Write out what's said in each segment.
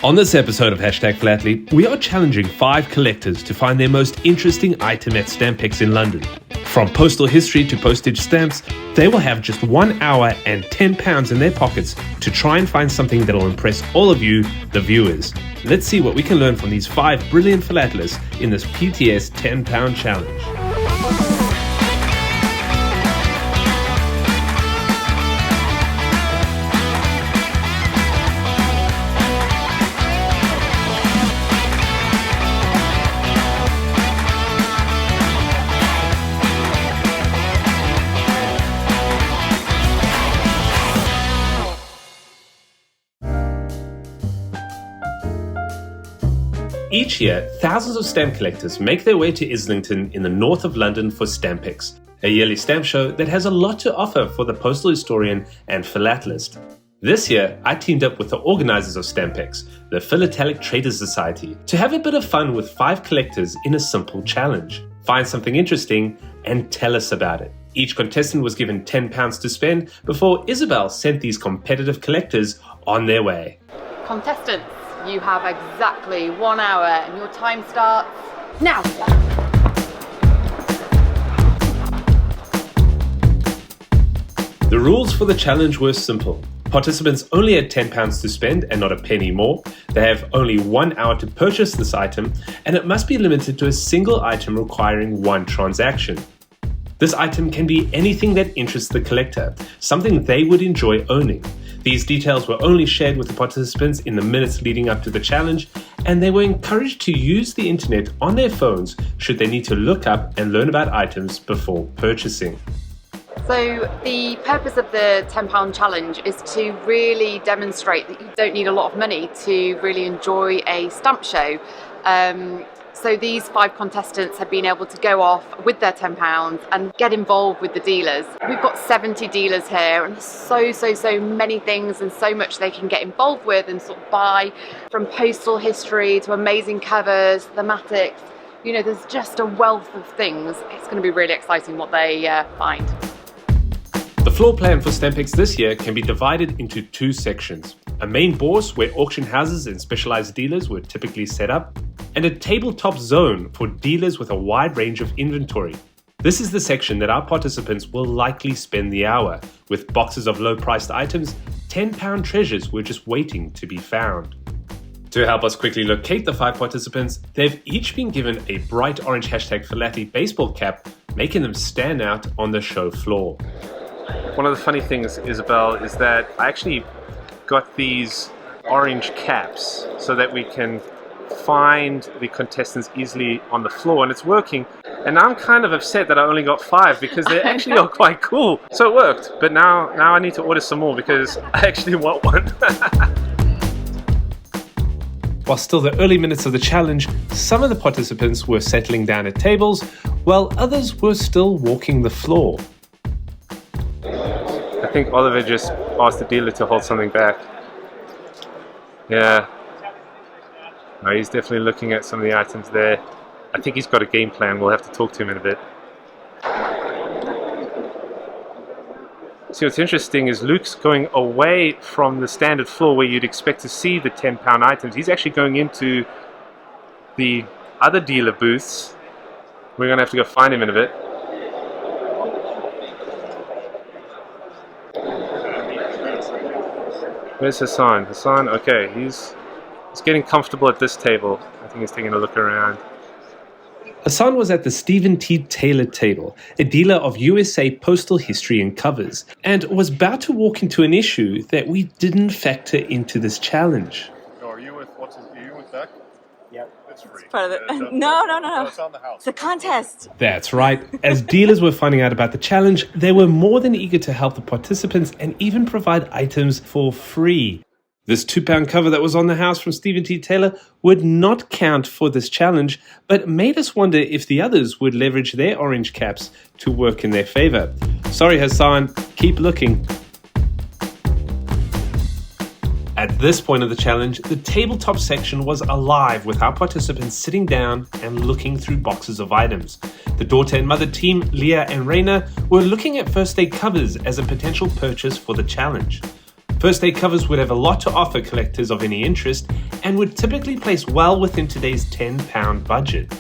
On this episode of #Philatelic, we are challenging 5 collectors to find their most interesting item at Stampex in London. From postal history to postage stamps, they will have just 1 hour and £10 in their pockets to try and find something that will impress all of you, the viewers. Let's see what we can learn from these 5 brilliant philatelists in this PTS £10 challenge. Each year, thousands of stamp collectors make their way to Islington in the north of London for Stampex, a yearly stamp show that has a lot to offer for the postal historian and philatelist. This year, I teamed up with the organizers of Stampex, the Philatelic Traders Society, to have a bit of fun with 5 collectors in a simple challenge. Find something interesting and tell us about it. Each contestant was given £10 to spend before Isabel sent these competitive collectors on their way. Contestants, you have exactly 1 hour and your time starts now. The rules for the challenge were simple. Participants only had £10 to spend and not a penny more. They have only 1 hour to purchase this item, and it must be limited to a single item requiring 1 transaction. This item can be anything that interests the collector, something they would enjoy owning. These details were only shared with the participants in the minutes leading up to the challenge, and they were encouraged to use the internet on their phones should they need to look up and learn about items before purchasing. So the purpose of the £10 challenge is to really demonstrate that you don't need a lot of money to really enjoy a stamp show. So these 5 contestants have been able to go off with their £10 and get involved with the dealers. We've got 70 dealers here, and so many things and so much they can get involved with and sort of buy, from postal history to amazing covers, thematics. You know, there's just a wealth of things. It's going to be really exciting what they find. The floor plan for Stampex this year can be divided into 2 sections. A main bourse where auction houses and specialized dealers were typically set up, and a tabletop zone for dealers with a wide range of inventory. This is the section that our participants will likely spend the hour, with boxes of low-priced items. £10 treasures were just waiting to be found. To help us quickly locate the 5 participants, they've each been given a bright orange #Philatelic baseball cap, making them stand out on the show floor. One of the funny things, Isabel, is that I actually got these orange caps so that we can find the contestants easily on the floor, and it's working. And now I'm kind of upset that I only got 5 because they actually are quite cool. So it worked, but now I need to order some more because I actually want one. While still the early minutes of the challenge, some of the participants were settling down at tables, while others were still walking the floor. I think Oliver just asked the dealer to hold something back. Yeah. No, he's definitely looking at some of the items there. I think he's got a game plan. We'll have to talk to him in a bit. See, what's interesting is Luke's going away from the standard floor where you'd expect to see the £10 items. He's actually going into the other dealer booths. We're going to have to go find him in a bit. Where's Hassan? Hassan, okay, he's getting comfortable at this table. I think he's taking a look around. Hassan was at the Stephen T. Taylor table, a dealer of USA postal history and covers, and was about to walk into an issue that we didn't factor into this challenge. No, are you with Beck? Yeah. It's free. Part of it. No. It's on the house. It's a contest. That's right. As dealers were finding out about the challenge, they were more than eager to help the participants and even provide items for free. This £2 cover that was on the house from Stephen T. Taylor would not count for this challenge, but made us wonder if the others would leverage their orange caps to work in their favor. Sorry, Hassan, keep looking. At this point of the challenge, the tabletop section was alive with our participants sitting down and looking through boxes of items. The daughter and mother team, Leah and Raina, were looking at first aid covers as a potential purchase for the challenge. First aid covers would have a lot to offer collectors of any interest, and would typically place well within today's £10 budget.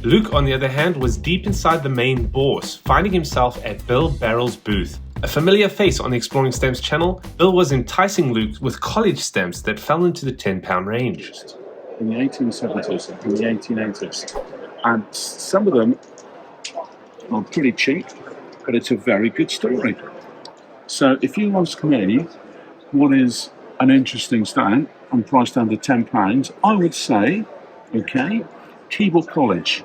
Luke, on the other hand, was deep inside the main bourse, finding himself at Bill Barrel's booth. A familiar face on the Exploring Stamps channel, Bill was enticing Luke with college stamps that fell into the £10 range. In the 1870s and the 1880s. And some of them are pretty cheap, but it's a very good story. So if you want to me what is an interesting stamp and priced under £10, I would say, okay, Keble College,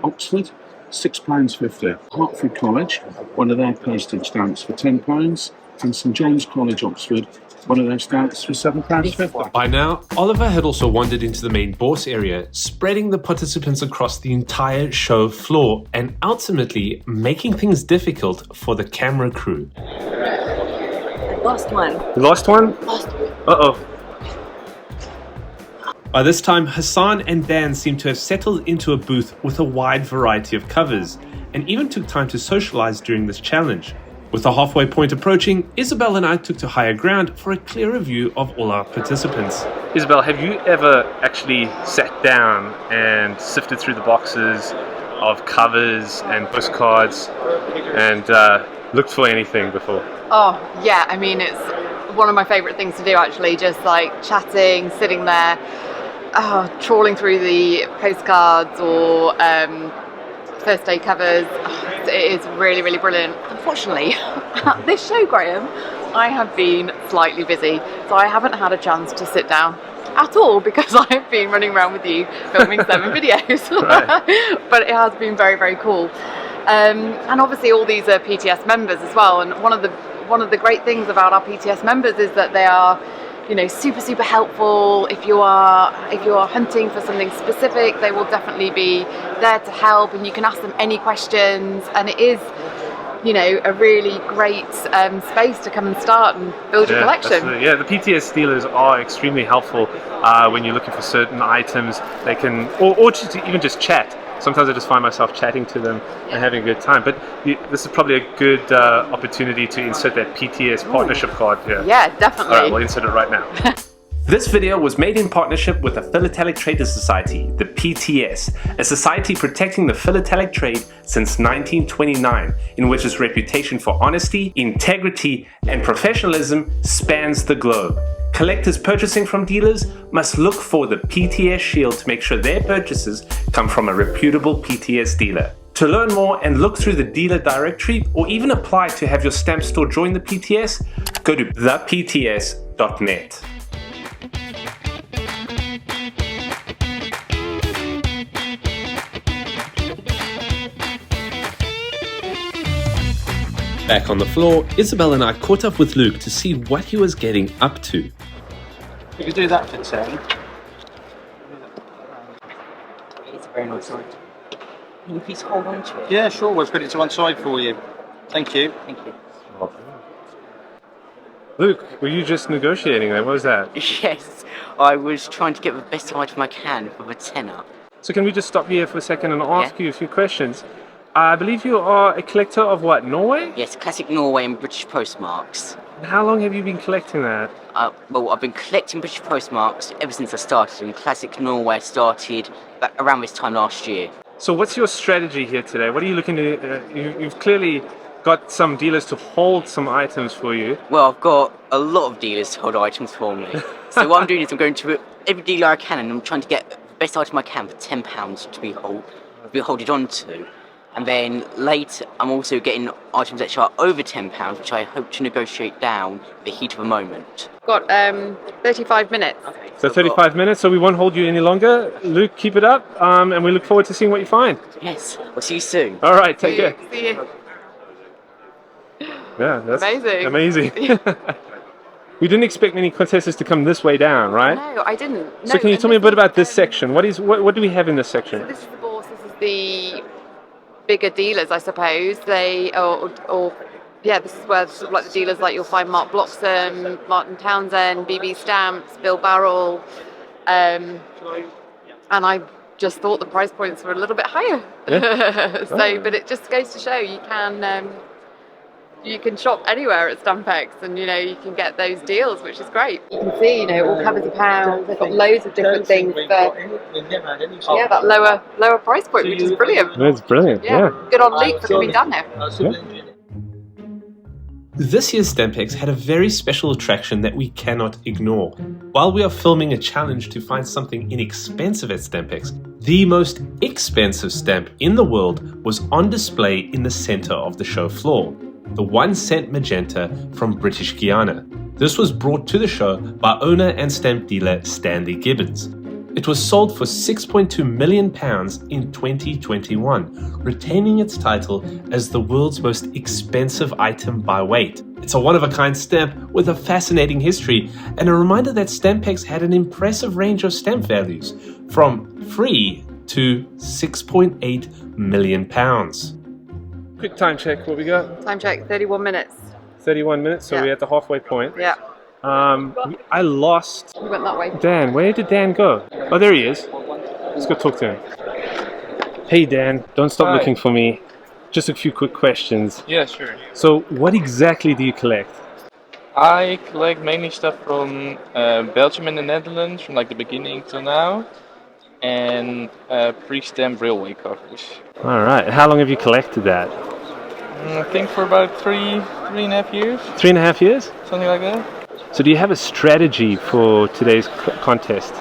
Oxford, £6.50. Hertford College, one of their postage stamps for £10, and St John's College, Oxford, one of their stamps for £7.50. By now, Oliver had also wandered into the main bourse area, spreading the participants across the entire show floor and ultimately making things difficult for the camera crew. Last one. Last one? Uh-oh. By this time, Hassan and Dan seemed to have settled into a booth with a wide variety of covers, and even took time to socialize during this challenge. With the halfway point approaching, Isabel and I took to higher ground for a clearer view of all our participants. Isabel, have you ever actually sat down and sifted through the boxes of covers and postcards and looked for anything before? Oh, yeah, I mean, it's one of my favourite things to do actually, just like chatting, sitting there, trawling through the postcards or first day covers. It is really, really brilliant. Unfortunately, at this show, Graham, I have been slightly busy, so I haven't had a chance to sit down at all because I've been running around with you filming 7 videos. Right. But it has been very, very cool. And obviously all these are PTS members as well, and one of the great things about our PTS members is that they are, you know, super helpful. If you are hunting for something specific, they will definitely be there to help, and you can ask them any questions, and it is, you know, a really great space to come and start and build your collection. Absolutely. Yeah, the PTS dealers are extremely helpful when you're looking for certain items. They can, or just even just chat. Sometimes I just find myself chatting to them and having a good time. But this is probably a good opportunity to insert that PTS partnership card here. Yeah, definitely. All right, we'll insert it right now. This video was made in partnership with the Philatelic Traders Society, the PTS, a society protecting the philatelic trade since 1929, in which its reputation for honesty, integrity, and professionalism spans the globe. Collectors purchasing from dealers must look for the PTS shield to make sure their purchases come from a reputable PTS dealer. To learn more and look through the dealer directory, or even apply to have your stamp store join the PTS, go to thepts.net. Back on the floor, Isabel and I caught up with Luke to see what he was getting up to. You could do that for 10. It's a very nice side. Can you please hold on to it? Yeah, sure, we'll put it to one side for you. Thank you. Thank you. Luke, were you just negotiating there? What was that? Yes, I was trying to get the best item I can for the tenner. So can we just stop here for a second and ask you a few questions? I believe you are a collector of what, Norway? Yes, classic Norway and British postmarks. And how long have you been collecting that? Well, I've been collecting British postmarks ever since I started, and classic Norway started back around this time last year. So what's your strategy here today? What are you looking to... you've clearly got some dealers to hold some items for you. Well, I've got a lot of dealers to hold items for me. So what I'm doing is I'm going to every dealer I can, and I'm trying to get the best item I can for £10 to be holded on to. And then later, I'm also getting items that are over £10, which I hope to negotiate down the heat of the moment. Got 35 minutes. Okay, So 35 minutes, so we won't hold you any longer. Luke, keep it up, and we look forward to seeing what you find. Yes, we'll see you soon. All right, take care. See you. Yeah, that's Amazing. We didn't expect many contestants to come this way down, right? No, I didn't. So can you tell me a bit about this section? What do we have in this section? So this is the bourse. This is the bigger dealers, I suppose. This is where sort of like the dealers like you'll find Mark Bloxham, Martin Townsend, BB Stamps, Bill Barrel, and I just thought the price points were a little bit higher. Yeah. But it just goes to show you can you can shop anywhere at Stampex, and you know you can get those deals, which is great. You can see, you know, all covers a pound. They've got loads of different things for that lower price point, which is brilliant. That's brilliant. Yeah. Good on Luke for coming down there. Yeah. This year's Stampex had a very special attraction that we cannot ignore. While we are filming a challenge to find something inexpensive at Stampex, the most expensive stamp in the world was on display in the center of the show floor. The 1 cent magenta from British Guiana. This was brought to the show by owner and stamp dealer Stanley Gibbons. It was sold for £6.2 million in 2021, retaining its title as the world's most expensive item by weight. It's a one-of-a-kind stamp with a fascinating history and a reminder that Stampex had an impressive range of stamp values, from free to £6.8 million. Quick time check, what we got? Time check, 31 minutes. 31 minutes, so Yeah. we're at the halfway point. Yeah, I lost we went that way. Dan. Where did Dan go? Oh, there he is. Let's go talk to him. Hey Dan, don't stop Hi. looking for me. Just a few quick questions. Yeah, sure. So, what exactly do you collect? I collect mainly stuff from Belgium and the Netherlands, from like the beginning till now, and pre-stamp railway covers. Alright, how long have you collected that? I think for about three and a half years, 3.5 years? something like that. So do you have a strategy for today's contest?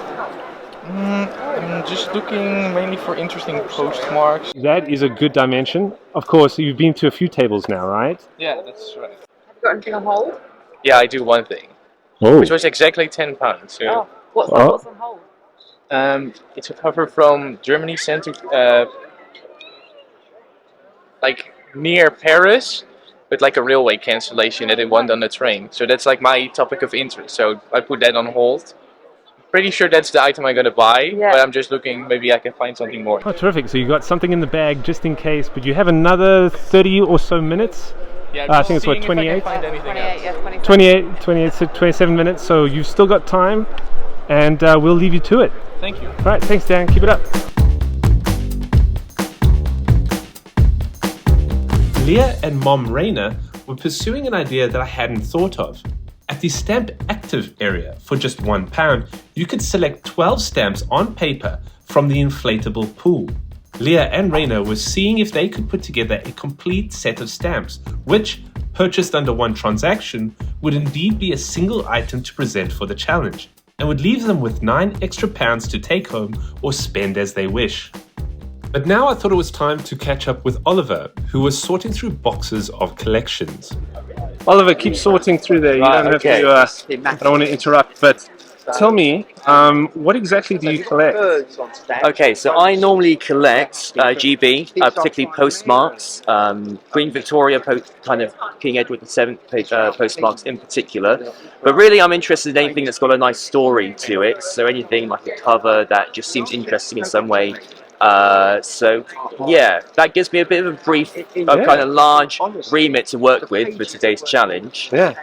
I'm just looking mainly for interesting postmarks. That is a good dimension. Of course, you've been to a few tables now, right? Yeah, that's right. Have you got anything on hold? Yeah, I do one thing, Oh, which was exactly £10. So, Oh, what's on hold? it's a cover from Germany, sent to like near Paris, with like a railway cancellation that it went on the train. So that's like my topic of interest. So I put that on hold. Pretty sure that's the item I'm gonna buy, but I'm just looking, maybe I can find something more. Oh, terrific. So you got something in the bag just in case, but you have another 30 or so minutes? Yeah, I think it's what, 28? 28, so 27 minutes, so you've still got time, and we'll leave you to it. Thank you. All right, thanks Dan, keep it up. Leah and Mom Raina were pursuing an idea that I hadn't thought of. At the Stamp Active area, for just £1, you could select 12 stamps on paper from the inflatable pool. Leah and Raina were seeing if they could put together a complete set of stamps, which, purchased under one transaction, would indeed be a single item to present for the challenge, and would leave them with £9 extra to take home or spend as they wish. But now I thought it was time to catch up with Oliver, who was sorting through boxes of collections. Oliver, keep sorting through there. You don't have to, I don't want to interrupt, but tell me, what exactly do you collect? Okay, so I normally collect GB, particularly postmarks, Queen Victoria, kind of King Edward VII postmarks in particular. But really I'm interested in anything that's got a nice story to it, so anything like a cover that just seems interesting in some way. So yeah, that gives me a bit of a brief, kind of large remit to work with for today's challenge. Yeah.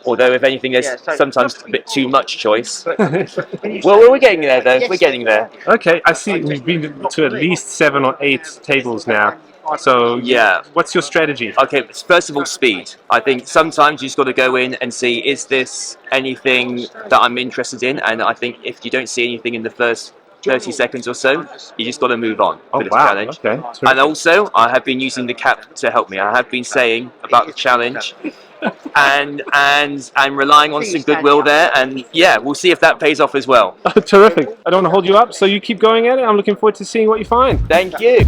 Although if anything, there's sometimes a bit too much choice. Well, we're getting there though. We're getting there. Okay, I see we've been to at least 7 or 8 tables now. So Yeah. what's your strategy? Okay, first of all, speed. I think sometimes you just got to go in and see, is this anything that I'm interested in? And I think if you don't see anything in the first 30 seconds or so, you just got to move on for this challenge. Okay. And also, I have been using the cap to help me. I have been saying about the challenge and I'm relying on some goodwill there. And yeah, we'll see if that pays off as well. Terrific. I don't want to hold you up, so you keep going at it. I'm looking forward to seeing what you find. Thank you.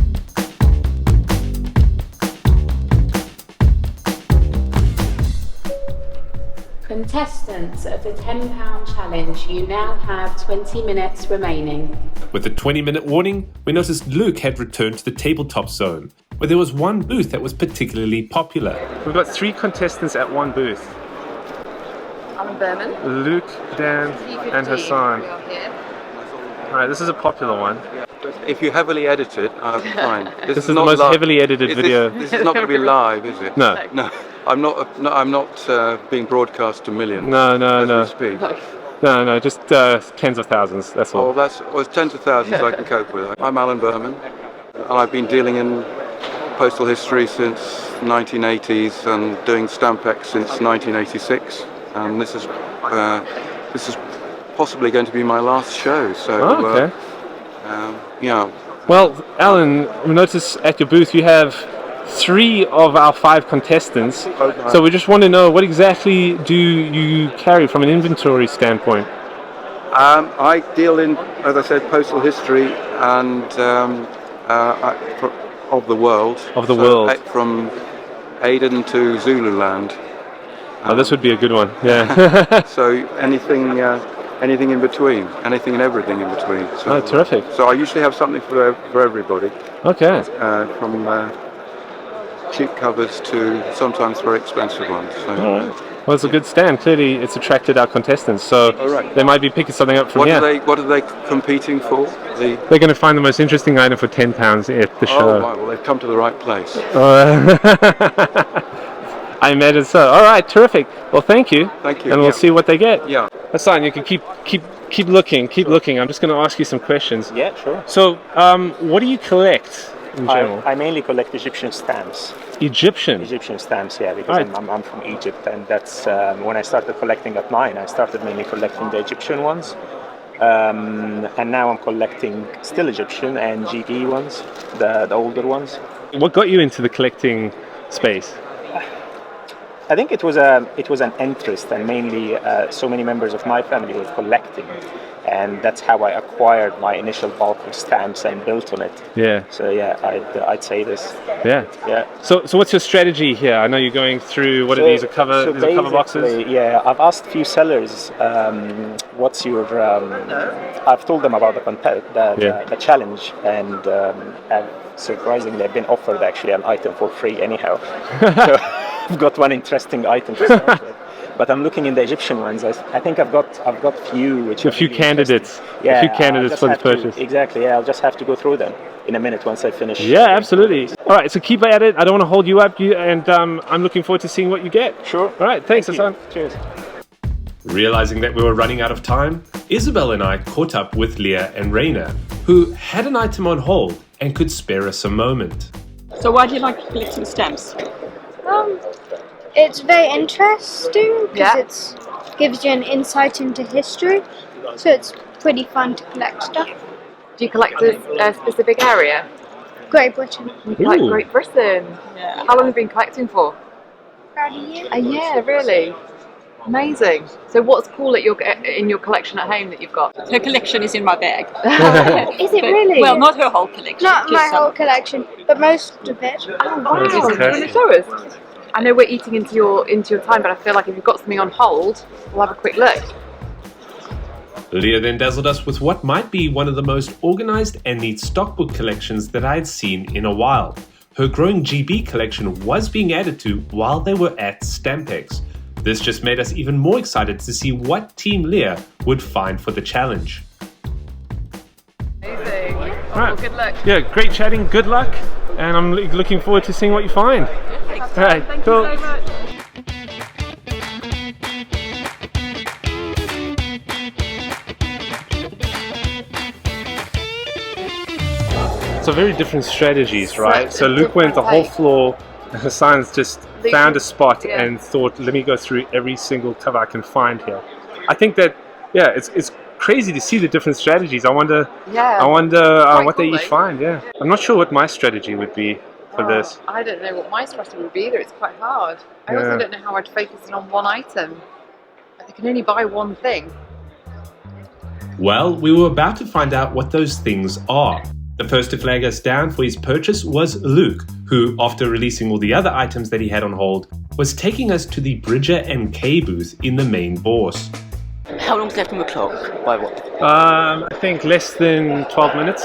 Contestants of the £10 challenge, you now have 20 minutes remaining. With a 20-minute warning, we noticed Luke had returned to the tabletop zone, where there was one booth that was particularly popular. We've got 3 contestants at one booth. Alan Berman. Luke, Dan, and Hassan. We are here. Alright, this is a popular one. If you heavily edit it, fine. This is the most heavily edited video. This is not going to be live, is it? No. No. I'm not being broadcast to millions. No, as we speak. No, just tens of thousands, that's all. Well, it's tens of thousands I can cope with. I'm Alan Berman, and I've been dealing in postal history since 1980s and doing Stampex since 1986, and this is possibly going to be my last show. So, okay. Yeah. Well, Alan, we notice at your booth you have 3 of our 5 contestants. Okay. So we just want to know, what exactly do you carry from an inventory standpoint? I deal in, as I said, postal history and of the world. Of the world. From Aden to Zululand. Oh, this would be a good one. Yeah. So anything in between, anything and everything in between. So, oh, terrific. So I usually have something for everybody. Okay. From cheap covers to sometimes very expensive ones. So. All right. Well, it's a good stand. Clearly, it's attracted our contestants, so they might be picking something up from here. What are they competing for? They're going to find the most interesting item for £10 at the show. Oh, right. Well, they've come to the right place. I imagine so. All right, terrific. Well, thank you. Thank you. And we'll see what they get. Yeah. Hassan, you can keep looking. Keep looking. I'm just going to ask you some questions. Yeah, sure. So, what do you collect in general? I mainly collect Egyptian stamps. Egyptian stamps, yeah, because I'm from Egypt, and that's when I started collecting at 9. I started mainly collecting the Egyptian ones, and now I'm collecting still Egyptian and GB ones, the older ones. What got you into the collecting space? I think it was an interest, and mainly so many members of my family were collecting, and that's how I acquired my initial bulk of stamps and built on it. Yeah. So yeah, I'd say this. Yeah. Yeah. So what's your strategy here? I know you're going through what are these? Cover boxes? Yeah, I've asked a few sellers, what's your? I've told them about the challenge, and surprisingly, I've been offered actually an item for free anyhow. So I've got one interesting item to start with. But I'm looking in the Egyptian ones. I think I've got few a few candidates. Yeah, a few candidates for the purchase. Exactly. Yeah, I'll just have to go through them in a minute once I finish. Yeah, absolutely. All right, so keep at it. I don't want to hold you up, and I'm looking forward to seeing what you get. Sure. All right, thanks, Hassan. Cheers. Realizing that we were running out of time, Isabel and I caught up with Leah and Raina, who had an item on hold and could spare us a moment. So why do you like collecting stamps? It's very interesting because it gives you an insight into history, so it's pretty fun to collect stuff. Do you collect a specific area? Great Britain. You collect Great Britain? Yeah. How long have you been collecting for? About a year. A year, really? Amazing. So what's cool in your collection at home that you've got? Her collection is in my bag. Is it really? Well, not her whole collection. Not my whole collection, but most of it. Oh wow! Do you want to show us? I know we're eating into your time, but I feel like if you've got something on hold, we'll have a quick look. Leah then dazzled us with what might be one of the most organized and neat stockbook collections that I had seen in a while. Her growing GB collection was being added to while they were at Stampex. This just made us even more excited to see what Team Leah would find for the challenge. Amazing. All right. Well, good luck. Yeah, great chatting. Good luck, and I'm looking forward to seeing what you find. All right, Thank cool. you so much. So very different strategies, right? Such So a Luke went the different whole floor, and Hassan's just Luke found a spot yeah. and thought, let me go through every single cover I can find here. I think that, yeah, it's crazy to see the different strategies. I wonder what they each find, yeah. I'm not sure what my strategy would be for this. I don't know what my strategy would be either. It's quite hard. I also don't know how I'd focus in on one item. I can only buy one thing. Well, we were about to find out what those things are. The first to flag us down for his purchase was Luke, who, after releasing all the other items that he had on hold, was taking us to the Bridger and K booth in the main bourse. How long's left on the clock? By what? I think less than 12 minutes.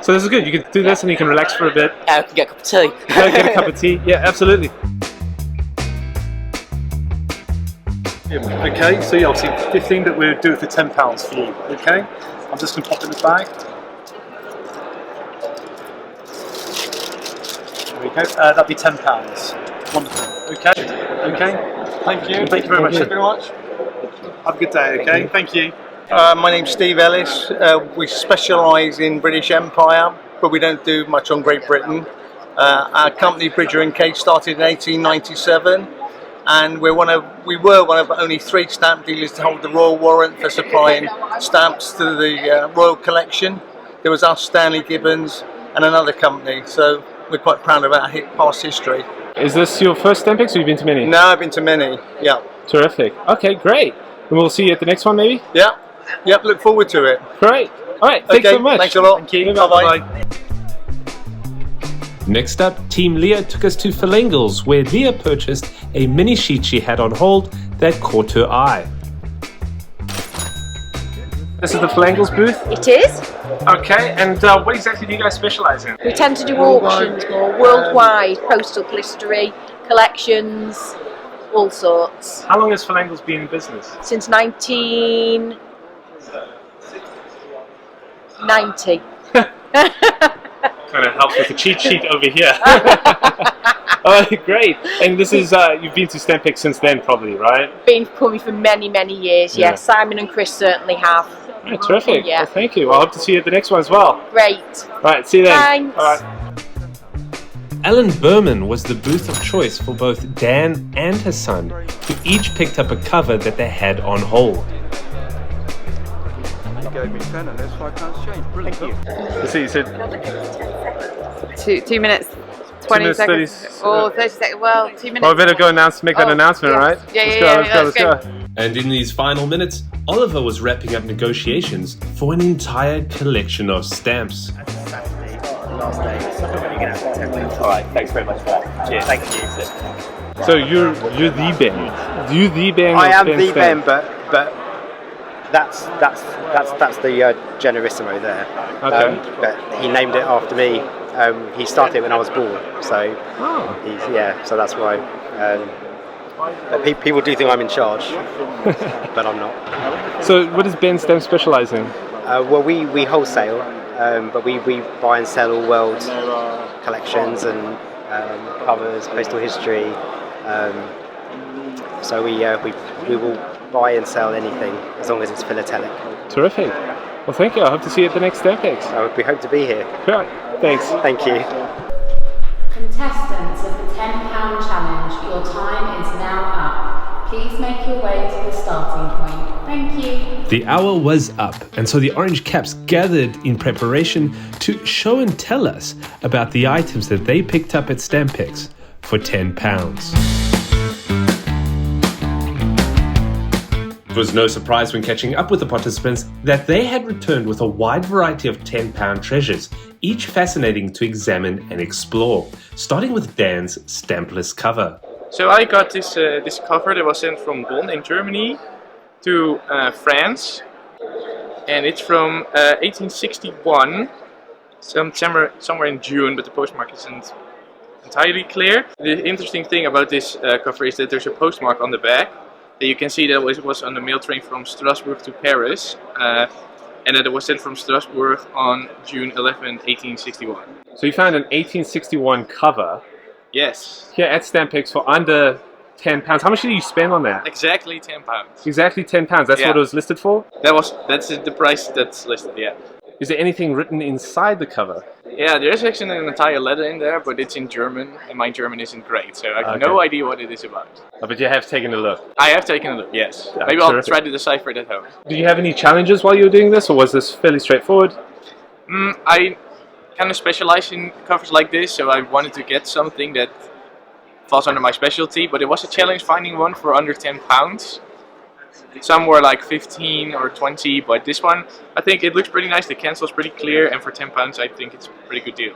So this is good. You can do this and you can relax for a bit. I can get a cup of tea. Get a cup of tea. Yeah, absolutely. Okay, so yeah, obviously 15, but we'll do it for £10 for you. Okay, I'm just going to pop it in the bag. There we go. That'd be £10. Wonderful. Okay. Thank you. Thank you very much. Have a good day. Okay. Thank you. My name's Steve Ellis. We specialise in British Empire, but we don't do much on Great Britain. Our company, Bridger & Cage, started in 1897, and we were one of only 3 stamp dealers to hold the royal warrant for supplying stamps to the royal collection. There was us, Stanley Gibbons, and another company, so we're quite proud of our past history. Is this your first Stampex, or have you been to many? No, I've been to many, yeah. Terrific. Okay, great. And we'll see you at the next one, maybe? Yeah, yep, look forward to it. Great. All right, thanks so much. Thanks a lot. Thank you. Bye-bye. Next up, Team Leah took us to Philangles, where Leah purchased a mini sheet she had on hold that caught her eye. This is the Philangles booth? It is. Okay, and what exactly do you guys specialise in? We tend to do auctions more worldwide, postal history, collections, all sorts. How long has Philangles been in business? Since 1990. Kind of helps with the cheat sheet over here. Great. And this is, you've been to Stampex since then probably, right? Been coming for many, many years, Yeah. yes. Simon and Chris certainly have. Yeah, terrific. Yeah. Well, thank you. I hope to see you at the next one as well. Great. All right, see you then. Thanks. All right. Alan Berman was the booth of choice for both Dan and his son, who each picked up a cover that they had on hold. You gave me 10 and there's £5 change. Brilliant. Thank you. Let's see, you said 2 minutes, 20 minutes, seconds, 30 or 30 seconds. Well, 2 minutes. Well, I better go make that announcement, yes. right? Yeah, Let's go. And in these final minutes, Oliver was wrapping up negotiations for an entire collection of stamps. Last day, so you're going to have 10 minutes. All right, thanks very much for that. Cheers. Thank you. So you're the Ben. You the Ben? I am the Ben, but that's the Generissimo there. Okay. But he named it after me. He started it when I was born, so so that's why. But people do think I'm in charge, but I'm not. So what does Ben Stamp specialise in? Well, we wholesale, but we buy and sell all world collections and covers, postal history. So we will buy and sell anything as long as it's philatelic. Terrific. Well, thank you. I hope to see you at the next Stampex. We hope to be here. Right. Thanks. Thank you. Contestants of the £10 challenge, your time is now up. Please make your way to the starting point. Thank you. The hour was up, and so the Orange Caps gathered in preparation to show and tell us about the items that they picked up at Stampex for £10. It was no surprise when catching up with the participants that they had returned with a wide variety of £10 treasures, each fascinating to examine and explore, starting with Dan's stampless cover. So I got this cover that was sent from Bonn in Germany to France, and it's from 1861, somewhere in June, but the postmark isn't entirely clear. The interesting thing about this cover is that there's a postmark on the back. You can see that it was on the mail train from Strasbourg to Paris, and that it was sent from Strasbourg on June 11, 1861. So you found an 1861 cover? Yes. Here at Stampex for under £10. How much did you spend on that? Exactly £10. Exactly £10. That's what it was listed for? That's the price that's listed, yeah. Is there anything written inside the cover? Yeah, there's actually an entire letter in there, but it's in German, and my German isn't great, so I have no idea what it is about. Oh, but you have taken a look? I have taken a look, yes. Maybe I'll try to decipher it at home. Do you have any challenges while you were doing this, or was this fairly straightforward? I kind of specialize in covers like this, so I wanted to get something that falls under my specialty, but it was a challenge finding one for under £10. Some were like 15 or 20, but this one, I think it looks pretty nice. The cancel's pretty clear, and for £10, I think it's a pretty good deal.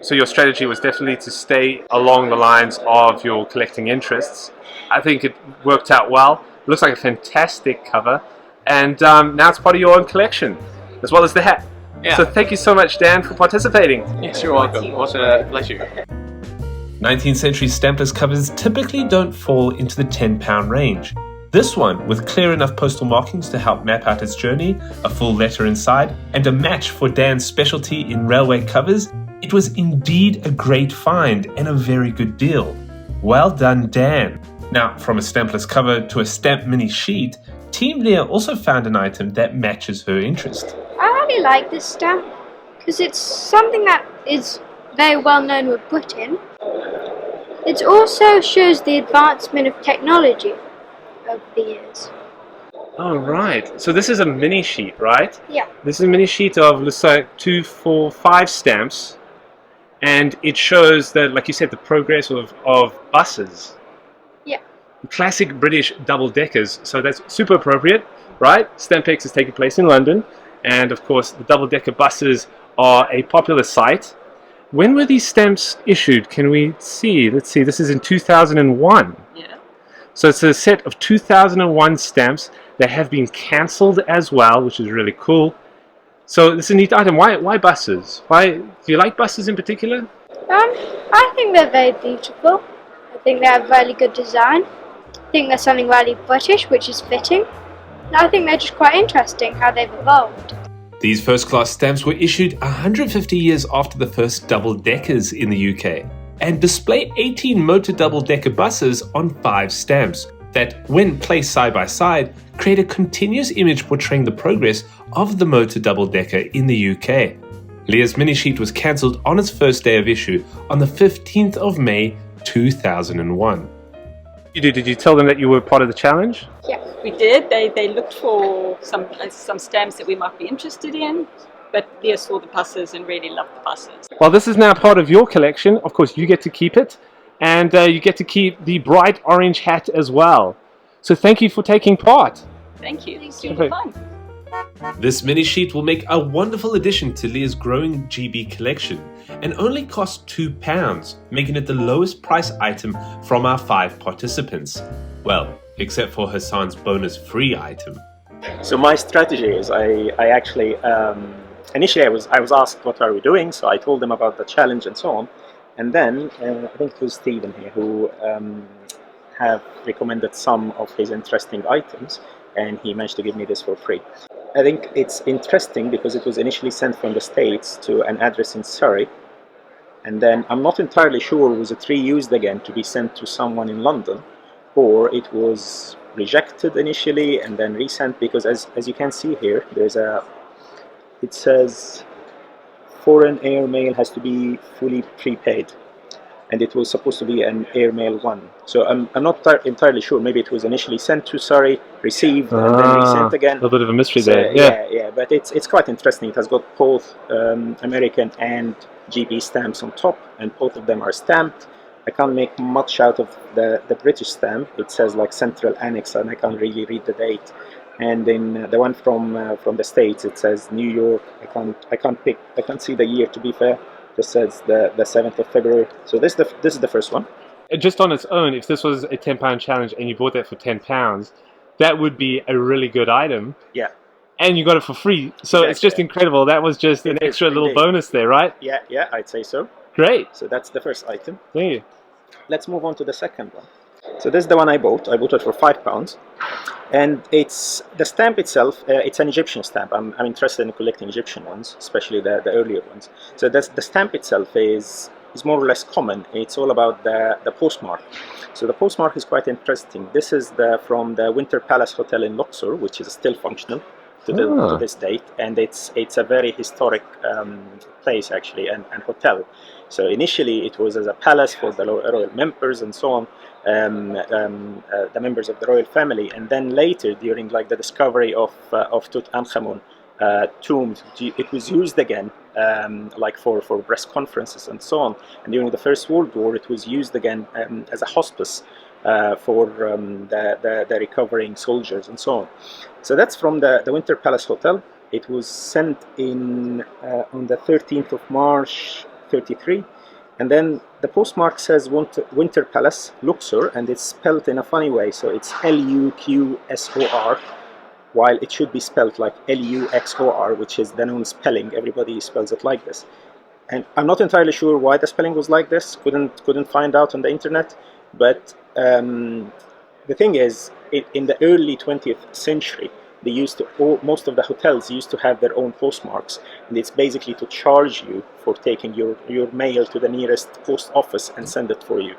So your strategy was definitely to stay along the lines of your collecting interests. I think it worked out well. It looks like a fantastic cover, and now it's part of your own collection, as well as the hat. Yeah. So thank you so much, Dan, for participating. Yes, you're welcome. It was a pleasure. 19th century stampless covers typically don't fall into the £10 range. This one, with clear enough postal markings to help map out its journey, a full letter inside, and a match for Dan's specialty in railway covers, it was indeed a great find and a very good deal. Well done, Dan. Now, from a stampless cover to a stamped mini sheet, Team Leah also found an item that matches her interest. I really like this stamp because it's something that is very well known with Britain. It also shows the advancement of technology over the years. Oh, right. So this is a mini sheet, right? Yeah. This is a mini sheet of, let's say, 2, 4, 5 stamps. And it shows that, like you said, the progress of buses. Yeah. Classic British double-deckers. So that's super appropriate, right? Stampex is taking place in London. And, of course, the double-decker buses are a popular sight. When were these stamps issued? Can we see? Let's see. This is in 2001. Yeah. So it's a set of 2001 stamps that have been cancelled as well, which is really cool. So this is a neat item. Why buses? Do you like buses in particular? I think they're very beautiful. I think they have really good design. I think there's something really British, which is fitting. And I think they're just quite interesting how they've evolved. These first-class stamps were issued 150 years after the first double-deckers in the UK and display 18 motor double-decker buses on 5 stamps that, when placed side by side, create a continuous image portraying the progress of the motor double-decker in the UK. Leah's mini sheet was cancelled on its first day of issue on the 15th of May 2001. Did you tell them that you were part of the challenge? Yeah, we did. They looked for some stamps that we might be interested in, but Leah saw the buses and really loved the buses. Well, this is now part of your collection. Of course, you get to keep it, and you get to keep the bright orange hat as well. So thank you for taking part. Thank you. It's super fun. This mini sheet will make a wonderful addition to Leah's growing GB collection and only costs £2, making it the lowest price item from our 5 participants. Well, except for Hassan's bonus free item. So my strategy is I actually initially I was asked what are we doing, so I told them about the challenge and so on, and then I think it was Stephen here who have recommended some of his interesting items, and he managed to give me this for free. I think it's interesting because it was initially sent from the States to an address in Surrey, and then I'm not entirely sure was it reused again to be sent to someone in London, or it was rejected initially and then resent, because as you can see here, it says foreign airmail has to be fully prepaid, and it was supposed to be an airmail 1. So I'm not entirely sure. Maybe it was initially sent to Surrey, received, and then resent again. A little bit of a mystery So, there. Yeah, but it's quite interesting. It has got both American and GB stamps on top, and both of them are stamped. I can't make much out of the British stamp. It says like Central Annex, and I can't really read the date. And in the one from the States, it says New York. I can't see the year, to be fair. It says the 7th of February. So this is the first one. Just on its own, if this was a £10 challenge and you bought that for £10, that would be a really good item. Yeah. And you got it for free. So it's just incredible. That was just an extra little bonus there, right? Yeah, I'd say so. Great. So that's the first item. Thank you. Let's move on to the second one. So this is the one I bought. I bought it for £5, and it's the stamp itself. It's an Egyptian stamp. I'm interested in collecting Egyptian ones, especially the earlier ones. So the stamp itself is more or less common. It's all about the postmark. So the postmark is quite interesting. This is from the Winter Palace Hotel in Luxor, which is still functional to this date, and it's a very historic place actually, and hotel. So initially it was as a palace for the royal members and so on, the members of the royal family, and then later during like the discovery of Tutankhamun tombs, it was used again like for press conferences and so on. And during the First World War it was used again as a hospice for the recovering soldiers and so on. So that's from the Winter Palace Hotel. It was sent in on the 13th of March 33, and then the postmark says Winter Palace Luxor, and it's spelled in a funny way, so it's Luqsor, while it should be spelled like Luxor, which is the known spelling. Everybody spells it like this, and I'm not entirely sure why the spelling was like this. Couldn't find out on the internet, but the thing is, in the early 20th century, they used to, most of the hotels used to have their own postmarks, and it's basically to charge you for taking your mail to the nearest post office and send it for you.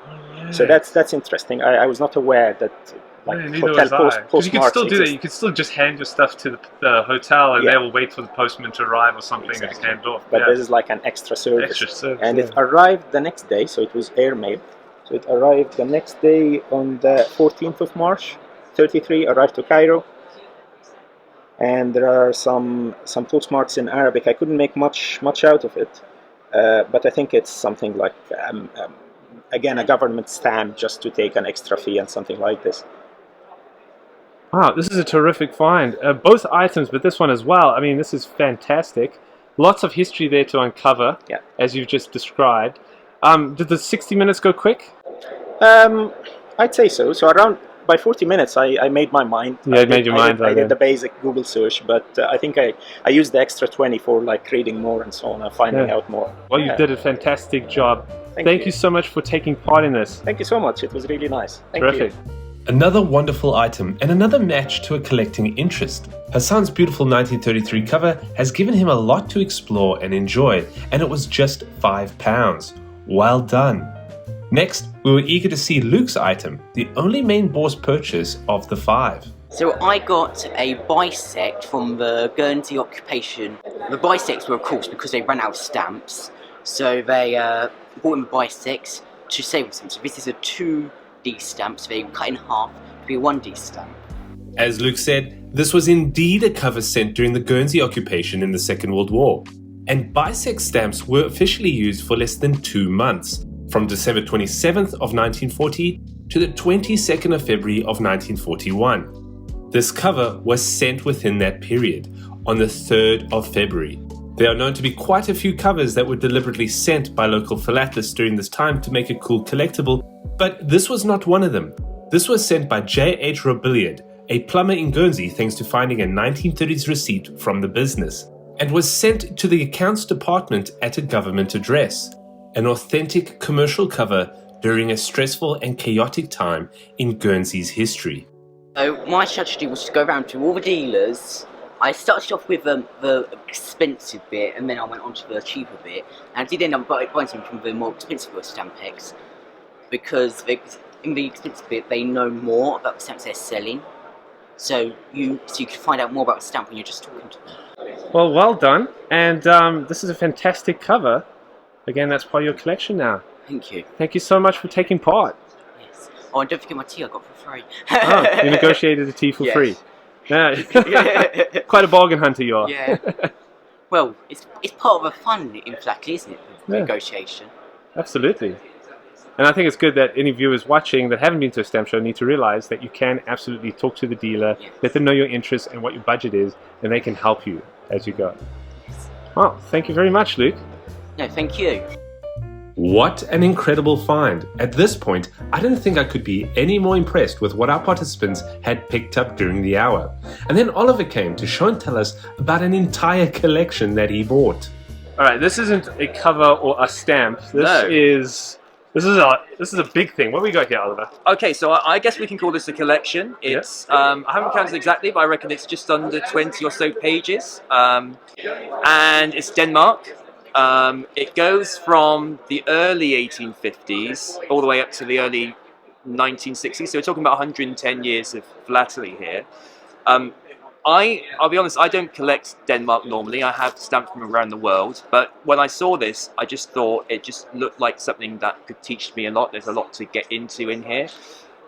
So that's interesting. I was not aware that like neither was I. Because you could postmarks still do that. exist. You could still just hand your stuff to the hotel, and Yeah. they will wait for the postman to arrive or something and just hand it off. But Yeah. this is like an extra service. Extra service, and yeah. it arrived the next day, so it was airmail. So it arrived the next day on the 14th of March, 33, arrived to Cairo. And there are some postmarks in Arabic. I couldn't make much out of it, but I think it's something like again a government stamp just to take an extra fee and something like this. Wow, this is a terrific find. Both items, but this one as well. I mean, this is fantastic. Lots of history there to uncover, as you've just described. Did the 60 minutes go quick? I'd say so. So around by 40 minutes, I made my mind. Yeah, made your mind. I did the basic Google search, but I think I used the extra 20 for like reading more and so on, and finding out more. Well, you did a fantastic job. Thank you so much for taking part in this. Thank you so much. It was really nice. Thank Terrific. you. Another wonderful item and another match to a collecting interest. Hassan's beautiful 1933 cover has given him a lot to explore and enjoy, and it was just £5. Well done. Next, we were eager to see Luke's item, the only main boar's purchase of the 5. So I got a bisect from the Guernsey occupation. The bisects were, of course, because they ran out of stamps, so they bought in the bisects to save them. So this is a 2D stamp, so they cut in half to be a 1D stamp. As Luke said, this was indeed a cover sent during the Guernsey occupation in the Second World War, and bisect stamps were officially used for less than 2 months, from December 27th of 1940 to the 22nd of February of 1941. This cover was sent within that period, on the 3rd of February. There are known to be quite a few covers that were deliberately sent by local philatelists during this time to make a cool collectible, but this was not one of them. This was sent by J.H. Robilliard, a plumber in Guernsey, thanks to finding a 1930s receipt from the business, and was sent to the accounts department at a government address. An authentic commercial cover during a stressful and chaotic time in Guernsey's history. So my strategy was to go around to all the dealers. I started off with the expensive bit, and then I went on to the cheaper bit, and I did end up buying some from the more expensive Stampex, because in the expensive bit they know more about the stamps they're selling, so you can find out more about the stamp when you're just talking to them. Well done, and this is a fantastic cover. Again, that's part of your collection now. Thank you. Thank you so much for taking part. Yes. Oh, and don't forget my tea I got for free. Oh, you negotiated a tea for Yes. free. Yeah. Quite a bargain hunter you are. Yeah. Well, it's part of the fun in philately, isn't it? The Yeah. negotiation. Absolutely. And I think it's good that any viewers watching that haven't been to a stamp show need to realize that you can absolutely talk to the dealer, let them know your interests and what your budget is, and they can help you as you go. Well, thank you very much, Luke. No, thank you. What an incredible find. At this point, I didn't think I could be any more impressed with what our participants had picked up during the hour. And then Oliver came to show and tell us about an entire collection that he bought. All right, this isn't a cover or a stamp. This is a big thing. What do we got here, Oliver? Okay, so I guess we can call this a collection. It's I haven't counted exactly, but I reckon it's just under 20 or so pages. And it's Denmark. It goes from the early 1850s all the way up to the early 1960s. So we're talking about 110 years of philately here. I'll be honest, I don't collect Denmark normally. I have stamps from around the world. But when I saw this, I just thought it just looked like something that could teach me a lot. There's a lot to get into in here.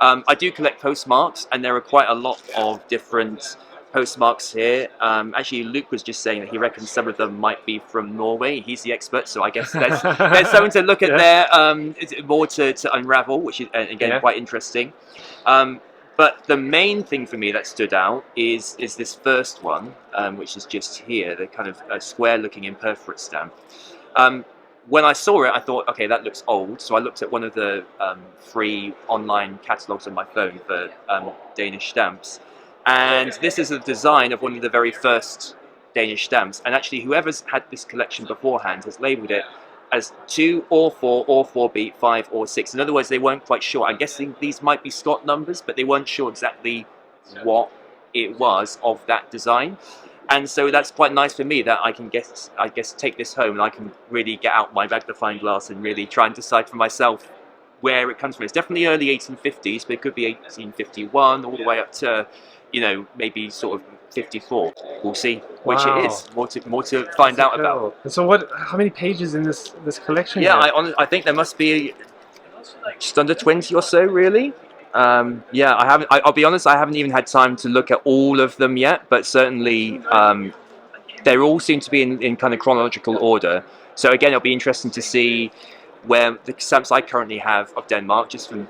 I do collect postmarks, and there are quite a lot of different postmarks here. Actually, Luke was just saying that he reckons some of them might be from Norway. He's the expert, so I guess there's something to look at there, more to unravel, which is, again, quite interesting. But the main thing for me that stood out is this first one, which is just here, the kind of square-looking imperforate stamp. When I saw it, I thought, okay, that looks old. So I looked at one of the free online catalogues on my phone for Danish stamps. And this is a design of one of the very first Danish stamps. And actually, whoever's had this collection beforehand has labelled it as 2 or 4 or 4B, 5 or 6. In other words, they weren't quite sure. I'm guessing these might be Scott numbers, but they weren't sure exactly what it was of that design. And so that's quite nice for me that I guess take this home and I can really get out my magnifying glass and really try and decide for myself where it comes from. It's definitely early 1850s, but it could be 1851 all the way up to, maybe sort of 54. We'll see which it is. More to find out about. And so how many pages in this collection? Yeah, I think there must be just under 20 or so, really. I'll be honest, I haven't even had time to look at all of them yet, but certainly they all seem to be in kind of chronological order. So again, it'll be interesting to see where the stamps I currently have of Denmark, just from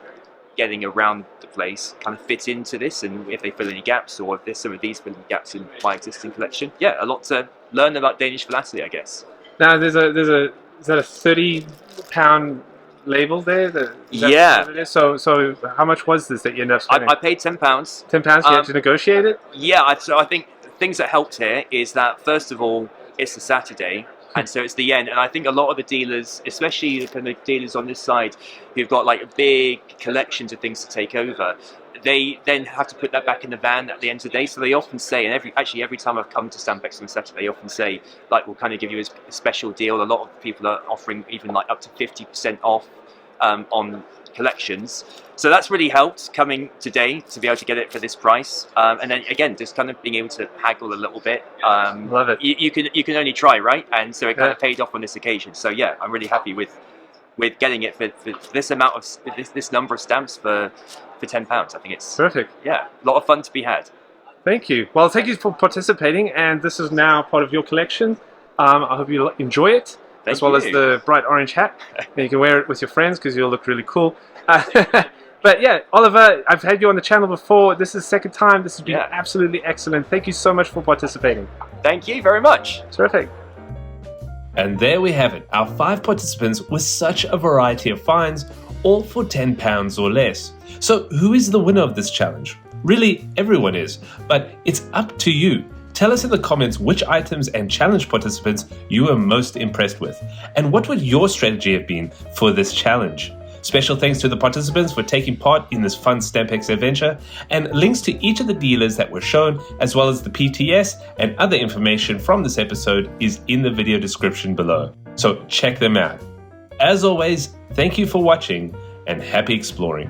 getting around the place, kind of fit into this, and if they fill any gaps, or if there's some of these filling gaps in my existing collection. Yeah, a lot to learn about Danish philately, I guess. Now is that a £30 label there? Yeah. So how much was this that you ended up spending? I paid £10. £10. You had to negotiate it? Yeah. So I think things that helped here is that, first of all, it's a Saturday. And so it's the end, and I think a lot of the dealers, especially the kind of dealers on this side, who've got like big collections of things to take over, they then have to put that back in the van at the end of the day. So they often say, and every time I've come to Stampex on Saturday, they often say, like, we'll kind of give you a special deal. A lot of people are offering even like up to 50% off on collections. So that's really helped coming today to be able to get it for this price. And then again, just kind of being able to haggle a little bit. Love it. You can only try, right? And so it kind of paid off on this occasion. So yeah, I'm really happy with getting it for this amount of this number of stamps for £10. I think it's perfect. Yeah, a lot of fun to be had. Thank you. Well, thank you for participating, and this is now part of your collection. I hope you enjoy it, as well as the bright orange hat. And you can wear it with your friends because you'll look really cool. But yeah, Oliver, I've had you on the channel before. This is the second time. This has been absolutely excellent. Thank you so much for participating. Thank you very much. Terrific. And there we have it, our 5 participants with such a variety of finds, all for £10 or less. So who is the winner of this challenge? Really, everyone is, but it's up to you. Tell us in the comments which items and challenge participants you were most impressed with, and what would your strategy have been for this challenge. Special thanks to the participants for taking part in this fun Stampex adventure, and links to each of the dealers that were shown, as well as the PTS and other information from this episode, is in the video description below. So check them out. As always, thank you for watching and happy exploring.